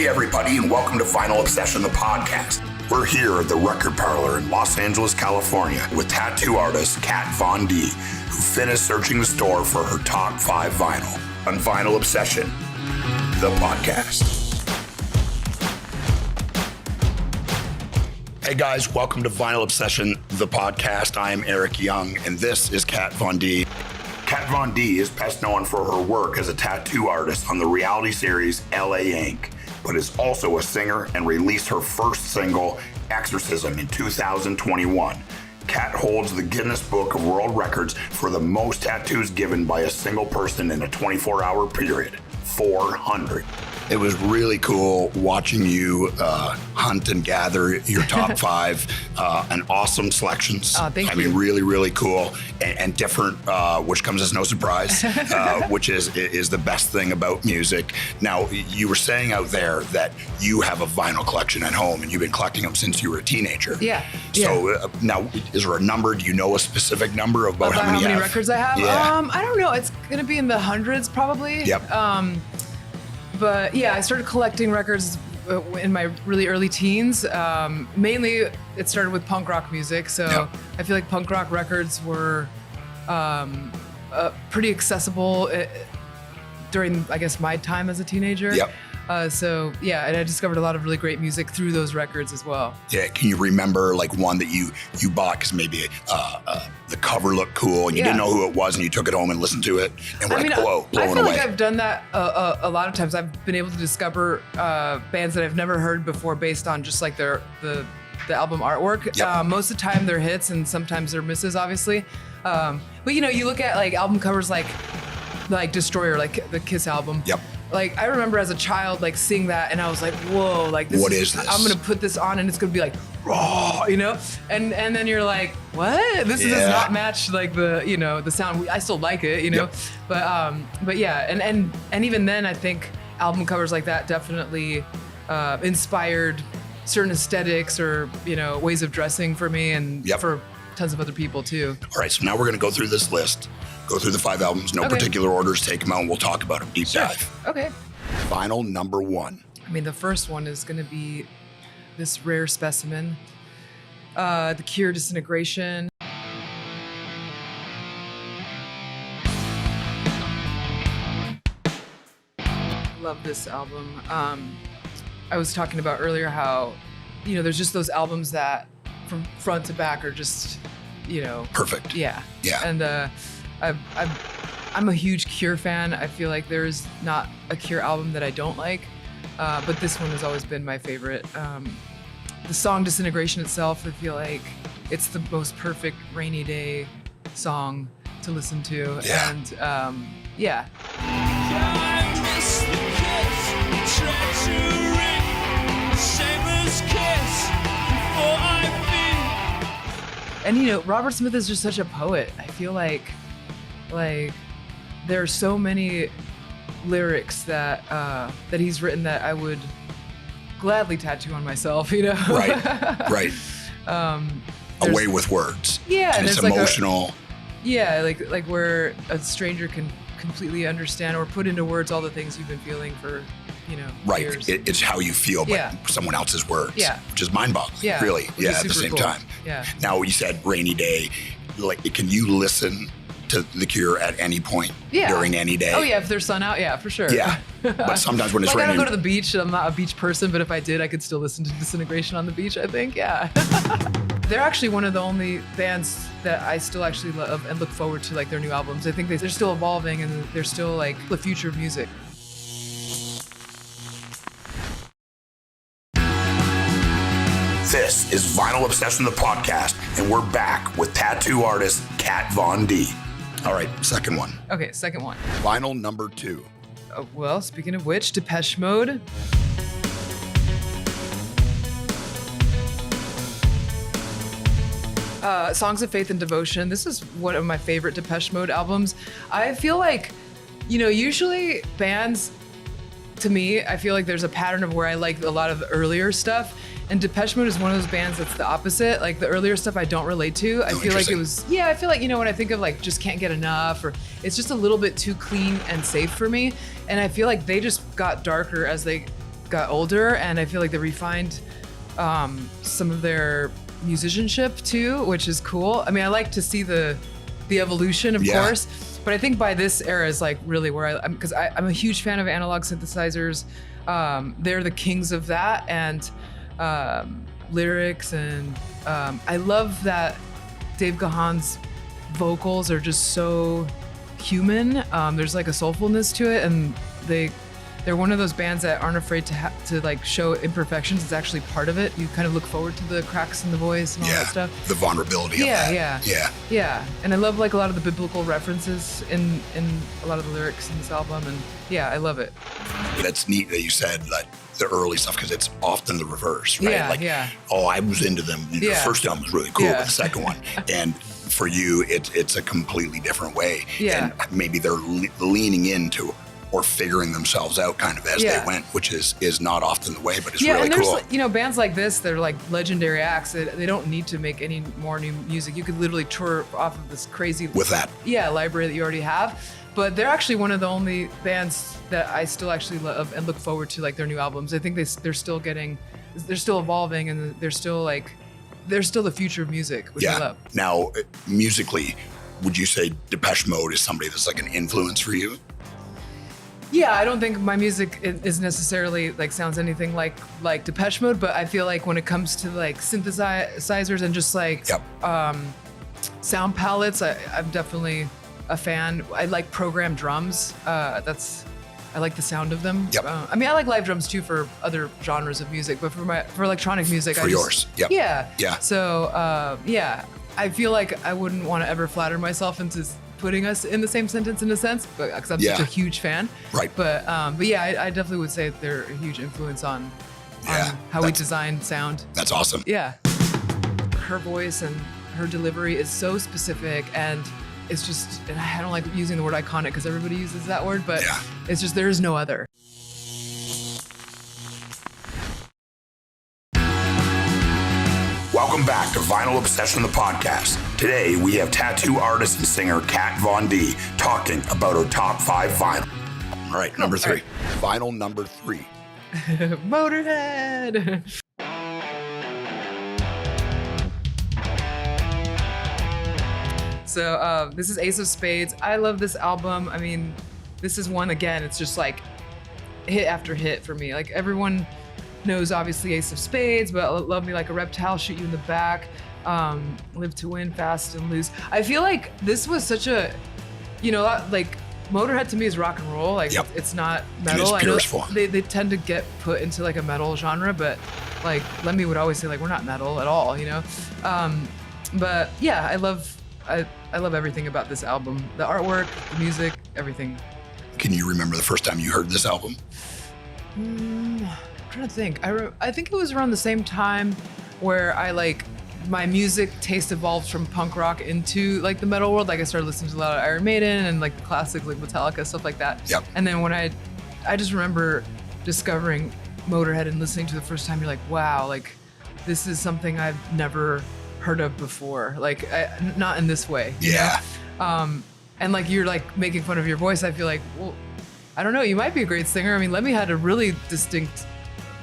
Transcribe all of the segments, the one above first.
Hey everybody, and welcome to Vinyl Obsession, the podcast. We're here at the Record Parlor in Los Angeles, California, with tattoo artist Kat Von D, who finished searching the store for her top 5 vinyl on Vinyl Obsession, the podcast. Hey guys, welcome to Vinyl Obsession, the podcast. I am Eric Young, and this is Kat Von D. Kat Von D is best known for her work as a tattoo artist on the reality series LA Ink, but is also a singer and released her first single, Exorcism, in 2021. Kat holds the Guinness Book of World Records for the most tattoos given by a single person in a 24-hour period, 400. It was really cool watching you hunt and gather your top 5 and awesome selections. Oh, thank you. I mean, really, really cool and different, which comes as no surprise, which is the best thing about music. Now, you were saying out there that you have a vinyl collection at home and you've been collecting them since you were a teenager. Yeah. So now, is there a number? Do you know a specific number about how many records I have? Yeah. I don't know. It's going to be in the hundreds probably. Yep. But yeah, I started collecting records in my really early teens. Mainly, it started with punk rock music. So Yep. I feel like punk rock records were pretty accessible during, I guess, my time as a teenager. Yep. So yeah, and I discovered a lot of really great music through those records as well. Yeah, can you remember like one that you bought because maybe the cover looked cool and you didn't know who it was and you took it home and listened to it and were blown I feel away? like I've done that a lot of times. I've been able to discover bands that I've never heard before based on just like the album artwork. Yep. Most of the time they're hits and sometimes they're misses, obviously. But you know, you look at like album covers like Destroyer, like the Kiss album. Yep. Like I remember as a child, like seeing that, and I was like, "Whoa! Like What is this? I'm gonna put this on, and it's gonna be like raw, you know." And then you're like, "What? This does not match like the sound." I still like it, you know. Yep. But yeah, and even then, I think album covers like that definitely inspired certain aesthetics or ways of dressing for me and for tons of other people too. All right, so now we're gonna go through this list. Go through the 5 albums, no particular orders, take them out, and we'll talk about them. Deep dive. Okay. Vinyl number 1. I mean, the first one is going to be this rare specimen, The Cure, Disintegration. Love this album. I was talking about earlier how, there's just those albums that from front to back are just, Perfect. Yeah. Yeah. And I'm a huge Cure fan. I feel like there's not a Cure album that I don't like, but this one has always been my favorite. The song Disintegration itself, I feel like it's the most perfect rainy day song to listen to. Yeah. And yeah. I miss the kiss, treachery, shameless kiss before I feel. And Robert Smith is just such a poet. I feel like there are so many lyrics that he's written that I would gladly tattoo on myself, Right. A way with words. Yeah, and it's like emotional. like where a stranger can completely understand or put into words all the things you've been feeling for, Right. years. It's how you feel, but someone else's words. Yeah. Which is mind-boggling. Yeah. Really. Which is At the super same cool. time. Yeah. Now, you said rainy day. Like, can you listen to The Cure at any point during any day? Oh yeah, if there's sun out, yeah, for sure. Yeah. But sometimes when it's like, raining. I don't go to the beach. I'm not a beach person, but if I did, I could still listen to Disintegration on the beach, I think. Yeah. They're actually one of the only bands that I still actually love and look forward to, like, their new albums. I think they're still evolving and they're still like the future of music. This is Vinyl Obsession, the podcast, and we're back with tattoo artist Kat Von D. All right, second one. Okay, second one. Vinyl number 2. Well, speaking of which, Depeche Mode. Songs of Faith and Devotion. This is one of my favorite Depeche Mode albums. I feel like, usually bands, to me, I feel like there's a pattern of where I like a lot of the earlier stuff. And Depeche Mode is one of those bands that's the opposite. Like the earlier stuff I don't relate to. I feel like it was, I feel like, when I think of like Just Can't Get Enough, or it's just a little bit too clean and safe for me. And I feel like they just got darker as they got older, and I feel like they refined some of their musicianship too, which is cool. I mean, I like to see the evolution, of course, but I think by this era is like really where because I'm a huge fan of analog synthesizers. They're the kings of that, and lyrics, and I love that Dave Gahan's vocals are just so human. There's like a soulfulness to it, and they're one of those bands that aren't afraid to like show imperfections. It's actually part of it. You kind of look forward to the cracks in the voice and all that stuff. The vulnerability of that. Yeah. And I love like a lot of the biblical references in a lot of the lyrics in this album, and I love it. That's neat that you said that the early stuff, because it's often the reverse, right? Oh, I was into them. The first album was really cool, but the second one, and for you, it's a completely different way. And maybe they're leaning into or figuring themselves out kind of as they went, which is not often the way, but it's really cool. And bands like this, they're like legendary acts. They don't need to make any more new music. You could literally tour off of this crazy with that library that you already have. But they're actually one of the only bands that I still actually love and look forward to like their new albums. I think they're still evolving, and they're still the future of music, which I love. Now, musically, would you say Depeche Mode is somebody that's like an influence for you? Yeah, I don't think my music is necessarily like sounds anything like Depeche Mode, but I feel like when it comes to like synthesizers and just like sound palettes, I'm definitely a fan. I like programmed drums. I like the sound of them. I mean, I like live drums too for other genres of music, but for electronic music, yours. So I feel like I wouldn't want to ever flatter myself into putting us in the same sentence in a sense, but because I'm such a huge fan. Right. But I definitely would say they're a huge influence on how we design sound. That's awesome. Yeah. Her voice and her delivery is so specific, and it's just, and I don't like using the word iconic because everybody uses that word, but it's just, there is no other. Welcome back to Vinyl Obsession, the podcast. Today, we have tattoo artist and singer Kat Von D talking about her top 5 vinyl. All right, number 3. Vinyl number 3. Motorhead. So this is Ace of Spades. I love this album. I mean, this is one, again, it's just like hit after hit for me. Like everyone knows obviously Ace of Spades, but Love Me Like a Reptile, Shoot You in the Back, Live to Win, Fast and Lose. I feel like this was such a, like Motorhead to me is rock and roll. Like it's not metal. It is purest they tend to get put into like a metal genre, but like Lemmy would always say like we're not metal at all, But yeah, I love everything about this album. The artwork, the music, everything. Can you remember the first time you heard this album? I'm trying to think. I think it was around the same time where my music taste evolved from punk rock into like the metal world. Like I started listening to a lot of Iron Maiden and like the classic like Metallica, stuff like that. And then when I just remember discovering Motorhead and listening to it the first time, you're like, wow, like this is something I've never heard of before. Like not in this way. And like you're like making fun of your voice. I feel like, well, I don't know. You might be a great singer. I mean, Lemmy had a really distinct,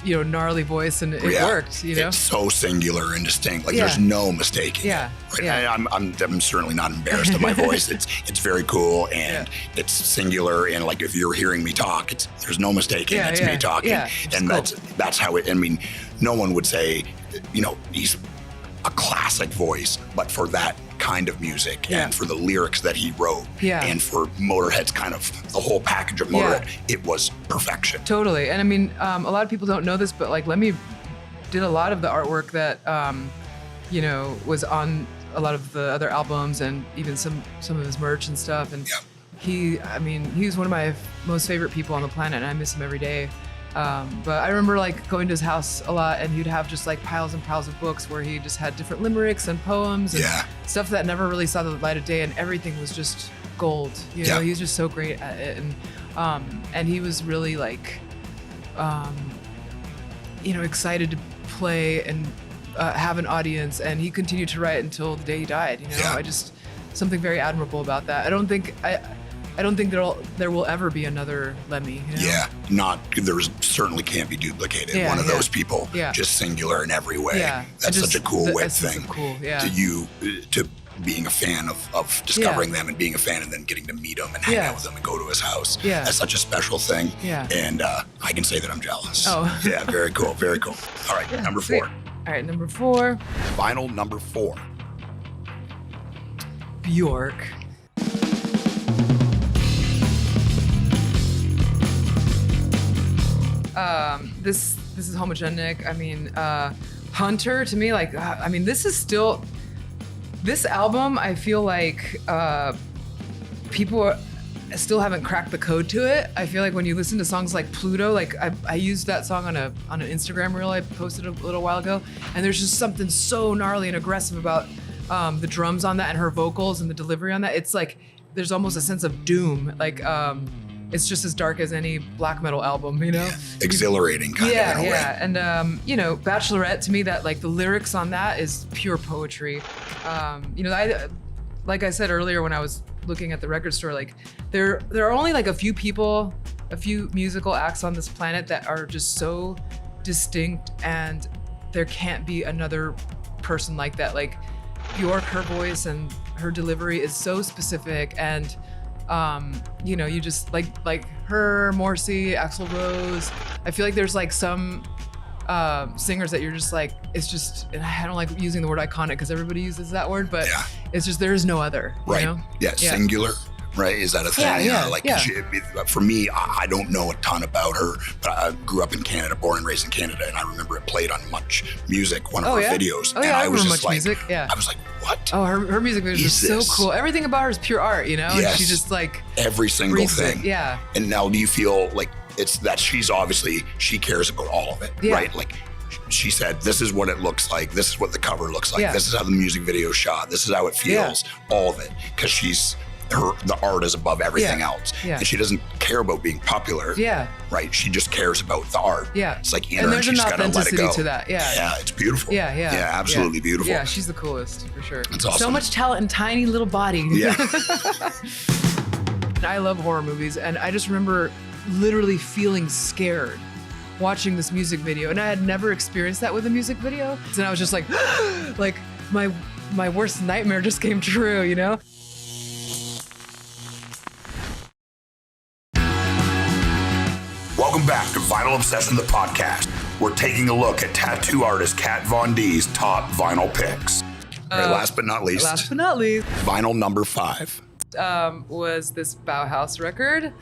gnarly voice, and it worked. It's so singular and distinct. Like there's no mistaking. Right? I'm certainly not embarrassed of my voice. It's very cool, and it's singular. And like if you're hearing me talk, there's no mistaking. It's me talking, and cool. that's how it. I mean, no one would say, he's a classic voice, but for that kind of music and for the lyrics that he wrote and for Motorhead's kind of the whole package of Motorhead, it was perfection. Totally. And I mean, a lot of people don't know this, but like Lemmy did a lot of the artwork that, was on a lot of the other albums and even some of his merch and stuff. And he's one of my most favorite people on the planet, and I miss him every day. But I remember like going to his house a lot, and he'd have just like piles and piles of books where he just had different limericks and poems and stuff that never really saw the light of day, and everything was just gold. He was just so great at it, and he was really like, excited to play and have an audience, and he continued to write until the day he died. I just something very admirable about that. I don't think I don't think there will ever be another Lemmy. You know? Yeah, there certainly can't be duplicated. Yeah, One of those people, just singular in every way. Yeah, that's such a cool way thing. Cool, yeah. To being a fan of discovering them and being a fan and then getting to meet him and hang out with him and go to his house. Yeah. That's such a special thing. Yeah. And I can say that I'm jealous. Oh. Yeah, very cool, very cool. All right, number 4. All right, number 4. Vinyl number 4. Bjork. This is homogenic. I mean, Hunter to me, like, I mean, this album, I feel like people still haven't cracked the code to it. I feel like when you listen to songs like Pluto, like I used that song on an Instagram reel I posted a little while ago, and there's just something so gnarly and aggressive about the drums on that and her vocals and the delivery on that. It's like there's almost a sense of doom. Like it's just as dark as any black metal album, you know? Yeah. Exhilarating kind of in a way. Yeah. And you know, Bachelorette, to me, that like the lyrics on that is pure poetry. You know, like I said earlier when I was looking at the record store, like there are only like a few musical acts on this planet that are just so distinct, and there can't be another person like that. Like Bjork, her voice and her delivery is so specific, and you know, you just like her, Morrissey, Axl Rose. I feel like there's like some singers that you're just like, it's just, and I don't like using the word iconic because everybody uses that word, but it's just, there is no other. Right. You know? Yeah. Singular. Right. Is that a thing? For me, I don't know a ton about her, but I grew up in Canada, born and raised in Canada, and I remember it played on Much Music, one of her videos. Oh, yeah, and I was just Much like, Music. Yeah. I was like, what? Oh, her music videos are so cool. Everything about her is pure art, you know? Yes. And she just like every single thing. Yeah. And now do you feel like it's that she cares about all of it, right? Like she said, this is what it looks like. This is what the cover looks like. This is how the music video is shot. This is how it feels. All of it. Because the art is above everything else. Yeah. And she doesn't care about being popular. Yeah. Right? She just cares about the art. Yeah. It's like in her, and she's got to let it go. To that. Yeah. Yeah, it's beautiful. Yeah. Yeah, absolutely beautiful. Yeah, she's the coolest for sure. It's awesome. So much talent and tiny little body. Yeah. I love horror movies, and I just remember literally feeling scared watching this music video, and I had never experienced that with a music video. And I was just like, like my worst nightmare just came true, you know? Welcome back to Vinyl Obsession, the podcast. We're taking a look at tattoo artist Kat Von D's top vinyl picks. All right, last but not least. Vinyl number 5. Was this Bauhaus record.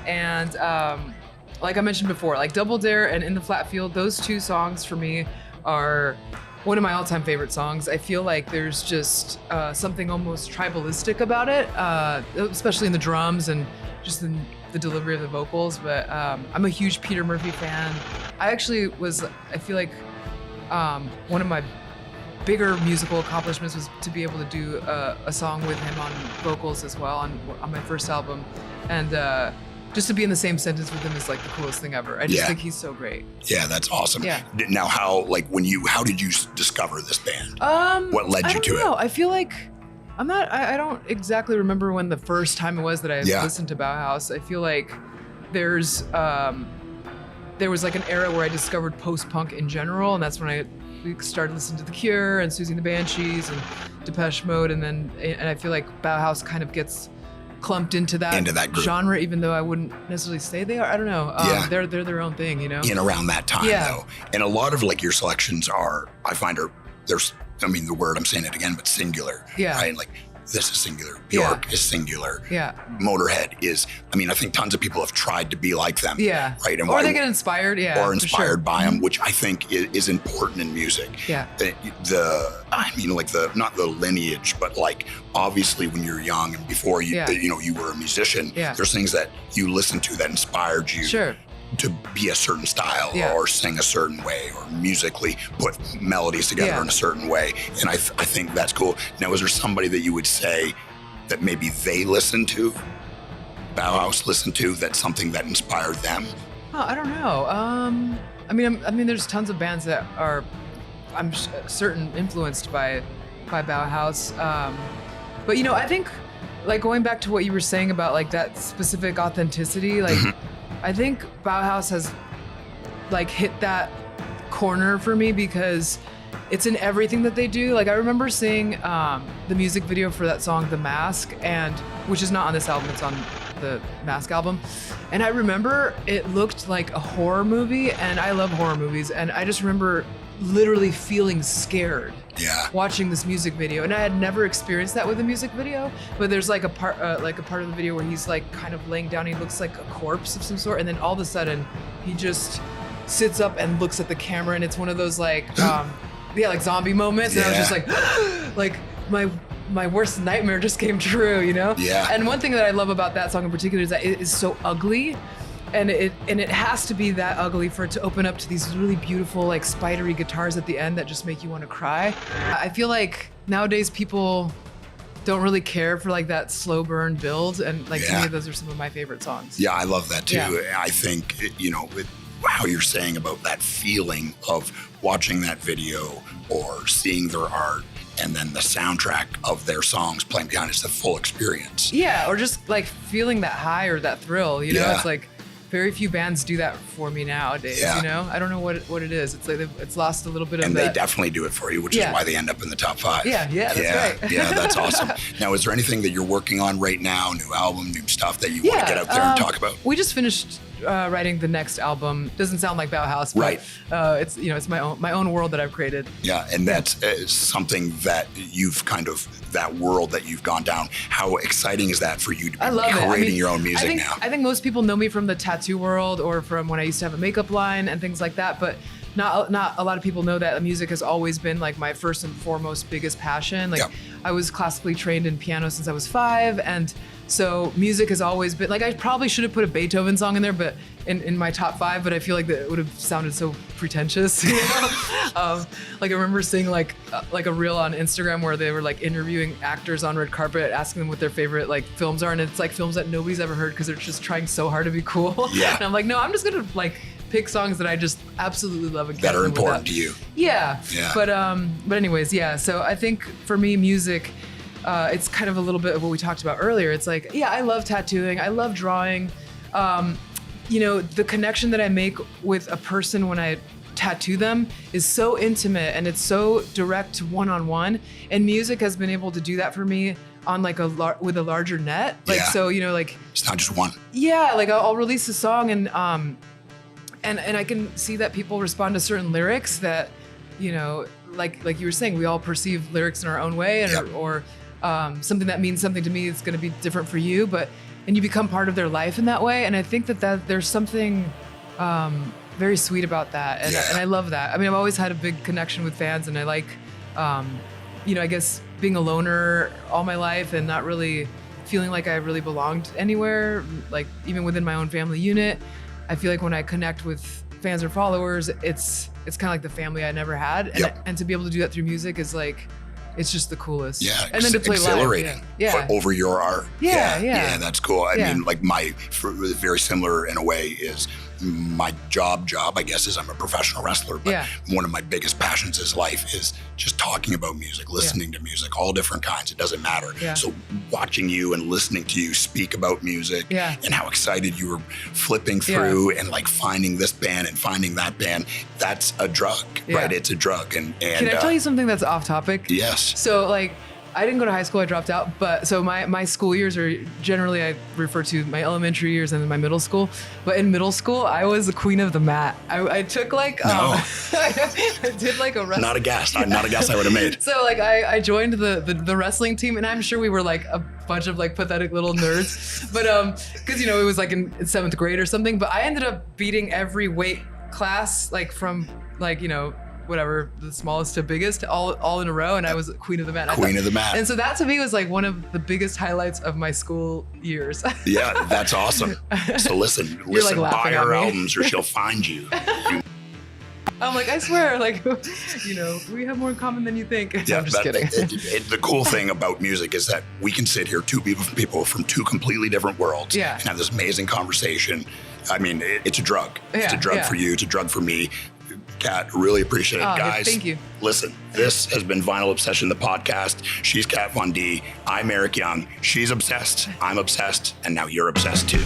And like I mentioned before, like Double Dare and In the Flat Field, those 2 songs for me are one of my all-time favorite songs. I feel like there's just something almost tribalistic about it, especially in the drums and just in the delivery of the vocals. But I'm a huge Peter Murphy fan. I feel like one of my bigger musical accomplishments was to be able to do a song with him on vocals as well on my first album. And just to be in the same sentence with him is like the coolest thing ever. I just think he's so great. Yeah, that's awesome. Yeah. Now, how did you discover this band? What led you to it? I feel like I don't exactly remember when the first time it was that I listened to Bauhaus. I feel like there was like an era where I discovered post-punk in general, and that's when we started listening to The Cure and Susie and the Banshees and Depeche Mode, and I feel like Bauhaus kind of gets clumped into that group. Genre, even though I wouldn't necessarily say they are. I don't know. They're their own thing, you know? In around that time, though. And a lot of like your selections I find the word, I'm saying it again, but singular. Yeah. Right? Like, this is singular. Bjork is singular. Yeah. Motorhead is, I think tons of people have tried to be like them. Yeah. Right. And they get inspired. Yeah. Or inspired by them, which I think is important in music. Yeah. Not the lineage, but like obviously when you're young and before you were a musician, there's things that you listen to that inspired you. Sure. To be a certain style or sing a certain way or musically put melodies together in a certain way. And I think that's cool. Now, is there somebody that you would say that maybe they listened to, Bauhaus listened to, that's something that inspired them? Oh, I don't know. There's tons of bands that are I'm certain influenced by Bauhaus. But I think like going back to what you were saying about like that specific authenticity, like I think Bauhaus has like hit that corner for me because it's in everything that they do. Like I remember seeing the music video for that song The Mask, and which is not on this album, it's on the Mask album, and I remember it looked like a horror movie, and I love horror movies, and I just remember literally feeling scared watching this music video, and I had never experienced that with a music video. But there's like a part of the video where he's like kind of laying down, he looks like a corpse of some sort, and then all of a sudden he just sits up and looks at the camera, and it's one of those like like zombie moments, and I was just like my worst nightmare just came true, Yeah. And one thing that I love about that song in particular is that it is so ugly, and it has to be that ugly for it to open up to these really beautiful like spidery guitars at the end that just make you want to cry. I feel like nowadays people don't really care for like that slow burn build, and like to me those are some of my favorite songs. Yeah, I love that too. Yeah. I think how you're saying about that feeling of watching that video or seeing their art, and then the soundtrack of their songs playing behind, it's the full experience. Yeah, or just like feeling that high or that thrill, It's like very few bands do that for me nowadays, I don't know what it is. It's like it's lost a little bit of and that. they definitely do it for you, which is why they end up in the top 5. Yeah, that's right. Yeah, that's awesome. Now, is there anything that you're working on right now, new album, new stuff that you want to get out there and talk about? We just finished writing the next album. Doesn't sound like Bauhaus, but right. It's it's my own world that I've created. Yeah, and that's something that you've kind of, that world that you've gone down. How exciting is that for you to be creating your own music now? I think most people know me from the tattoo world or from when I used to have a makeup line and things like that, but not a lot of people know that music has always been like my first and foremost biggest passion. Like I was classically trained in piano since I was 5, and so music has always been like, I probably should have put a Beethoven song in there, but in my top 5, but I feel like that it would have sounded so pretentious. Like I remember seeing like a reel on Instagram where they were like interviewing actors on red carpet, asking them what their favorite like films are, and it's like films that nobody's ever heard because they're just trying so hard to be cool. Yeah. And I'm like, no, I'm just gonna like pick songs that I just absolutely love and that are important to you. Yeah. But anyways, so I think for me, music, it's kind of a little bit of what we talked about earlier. It's like, I love tattooing, I love drawing. The connection that I make with a person when I tattoo them is so intimate, and it's so direct, one-on-one. And music has been able to do that for me on like with a larger net. Like so, like it's not just one. Yeah, like I'll release a song and I can see that people respond to certain lyrics that, like you were saying, we all perceive lyrics in our own way, and or something that means something to me is going to be different for you, and you become part of their life in that way. And I think that there's something very sweet about that, and I love that. I mean, I've always had a big connection with fans, and I like, I guess being a loner all my life and not really feeling like I really belonged anywhere, like even within my own family unit. I feel like when I connect with fans or followers, it's kind of like the family I never had, and to be able to do that through music is like, it's just the coolest. Yeah, and then to play exhilarating. live, over your art. Yeah, that's cool. I mean, like very similar in a way is my job, I guess, is I'm a professional wrestler, but one of my biggest passions in life is just talking about music, listening to music, all different kinds. It doesn't matter. So watching you and listening to you speak about music and how excited you were flipping through and like finding this band and finding that band, that's a drug, right? It's a drug. And can I tell you something that's off topic? Yes. So like, I didn't go to high school, I dropped out, but so my school years are generally, I refer to my elementary years and then my middle school. But in middle school, I was the queen of the mat. I took like, I did like a wrestling. Not a guess I would have made. So like I joined the wrestling team, and I'm sure we were like a bunch of like pathetic little nerds, but cause it was like in 7th grade or something, but I ended up beating every weight class, like from like, whatever, the smallest to biggest, all in a row, and I was queen of the mat. Queen of the mat. And so that to me was like one of the biggest highlights of my school years. Yeah, that's awesome. So listen, like buy her albums or she'll find you. I'm like, I swear, like, we have more in common than you think. Yeah, I'm just kidding. The cool thing about music is that we can sit here, two people from two completely different worlds, and have this amazing conversation. I mean, it's a drug. It's a drug for you. It's a drug for me. Kat. Really appreciate it, guys. Thank you. Listen, this has been Vinyl Obsession, the podcast. She's Kat Von D. I'm Eric Young. She's obsessed. I'm obsessed. And now you're obsessed too.